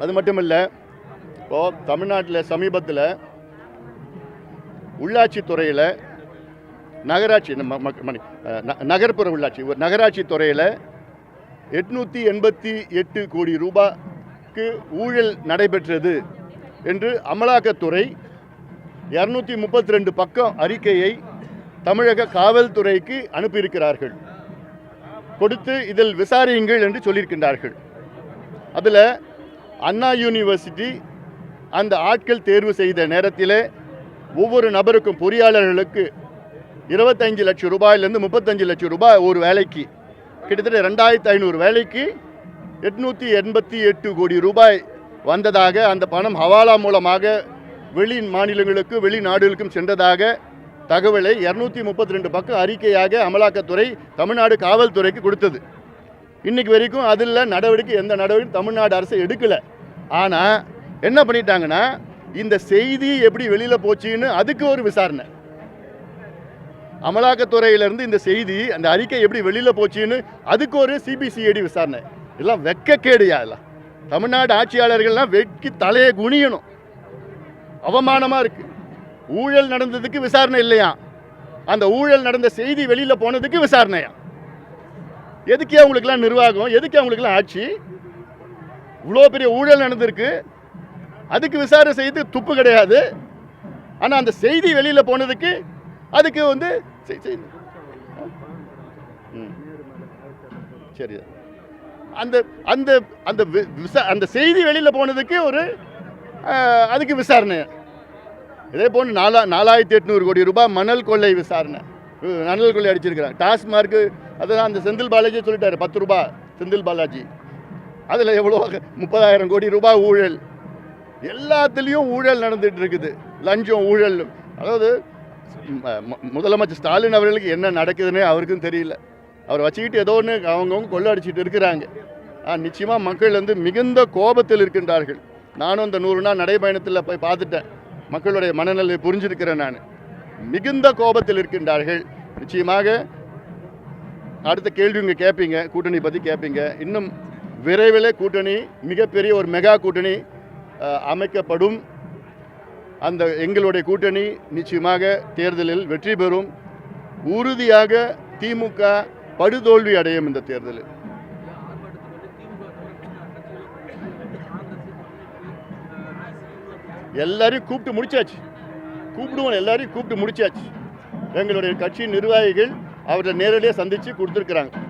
அது மட்டும் இல்லை, இப்போது தமிழ்நாட்டில் சமீபத்தில் உள்ளாட்சி துறையில் நகராட்சி நகர்ப்புற உள்ளாட்சி நகராட்சி துறையில் 888 கோடி ரூபாய்க்கு ஊழல் நடைபெற்றது என்று அமலாக்கத்துறை 232 பக்கம் அறிக்கையை தமிழக காவல்துறைக்கு அனுப்பியிருக்கிறார்கள். கொடுத்து இதில் விசாரியுங்கள் என்று சொல்லியிருக்கின்றார்கள். அதில் அண்ணா யூனிவர்சிட்டி அந்த ஆட்கள் தேர்வு செய்த நேரத்தில் ஒவ்வொரு நபருக்கும் பொறியாளர்களுக்கு 25 லட்சம் ரூபாயிலிருந்து 35 லட்சம் ரூபாய் ஒரு வேலைக்கு, கிட்டத்தட்ட 2500 வேலைக்கு 888 கோடி ரூபாய் வந்ததாக, அந்த பணம் ஹவாலா மூலமாக வெளி மாநிலங்களுக்கு வெளிநாடுகளுக்கும் சென்றதாக தகவலை 232 பக்கம் அறிக்கையாக அமலாக்கத்துறை தமிழ்நாடு காவல்துறைக்கு கொடுத்தது. இன்னைக்கு வரைக்கும் அதில் நடவடிக்கை எந்த நடவடிக்கை தமிழ்நாடு அரசு எடுக்கலை. ஆனால் என்ன பண்ணிட்டாங்கன்னா, இந்த செய்தி எப்படி வெளியில் போச்சுன்னு அதுக்கு ஒரு விசாரணை, அமலாக்கத்துறையிலேருந்து இந்த செய்தி அந்த அறிக்கை எப்படி வெளியில் போச்சுன்னு அதுக்கு ஒரு சிபிசிஐடி விசாரணை. இதெல்லாம் வெட்கக்கேடுயா. எல்லாம் தமிழ்நாடு ஆட்சியாளர்கள்லாம் வெட்கி தலையை குனியணும். அவமானமாக இருக்குது. ஊழல் நடந்ததுக்கு விசாரணை இல்லையா, அந்த ஊழல் நடந்த செய்தி வெளியில் போனதுக்கு விசாரணையா? எதுக்கே அவங்களுக்குலாம் நிர்வாகம், எதுக்கு அவங்களுக்குலாம் ஆட்சி? இவ்வளோ பெரிய ஊழல் நடந்திருக்கு, அதுக்கு விசாரணை செய்து துப்பு கிடையாது. ஆனால் அந்த செய்தி வெளியில் போனதுக்கு அதுக்கு வந்து சரி, அந்த அந்த அந்த அந்த செய்தி வெளியில் போனதுக்கு ஒரு அதுக்கு விசாரணை. இதே போன்று 4800 கோடி ரூபாய் மணல் கொள்ளை விசாரணை. மணல் கொள்ளை அடிச்சிருக்கிறாங்க. டாஸ்மார்க்கு அதுதான் அந்த செந்தில் பாலாஜி சொல்லிட்டாரு, 10 ரூபாய் செந்தில் பாலாஜி. அதில் எவ்வளோ 30,000 கோடி ரூபாய் ஊழல். எல்லாத்துலேயும் ஊழல் நடந்துட்டு இருக்குது, லஞ்சம் ஊழல். அதாவது முதலமைச்சர் ஸ்டாலின் அவர்களுக்கு என்ன நடக்குதுன்னு அவருக்கும் தெரியல. அவரை வச்சுக்கிட்டு ஏதோ ஒன்று அவங்கவுங்க கொள்ளடிச்சிட்டு இருக்கிறாங்க. நிச்சயமாக மக்கள் வந்து மிகுந்த கோபத்தில் இருக்கின்றார்கள். நானும் இந்த 100 நாள் நடைபயணத்தில் போய் பார்த்துட்டேன். மக்களுடைய மனநிலையை புரிஞ்சிருக்கிறேன். நான் மிகுந்த கோபத்தில் இருக்கின்றார்கள். நிச்சயமாக அடுத்த கேள்வி இங்கே கேட்பீங்க, கூட்டணி பற்றி கேட்பீங்க. இன்னும் விரைவில் கூட்டணி, மிகப்பெரிய ஒரு மெகா கூட்டணி அமைக்கப்படும். அந்த எங்களுடைய கூட்டணி நிச்சயமாக தேர்தலில் வெற்றி பெறும். உறுதியாக திமுக படுதோல்வி அடையும் இந்த தேர்தலில். எல்லாரையும் கூப்பிட்டு முடிச்சாச்சு, கூப்பிடுவோம், எல்லாரையும் கூப்பிட்டு முடிச்சாச்சு. எங்களுடைய கட்சி நிர்வாகிகள் அவரை நேரடியாக சந்தித்து கொடுத்துருக்குறாங்க.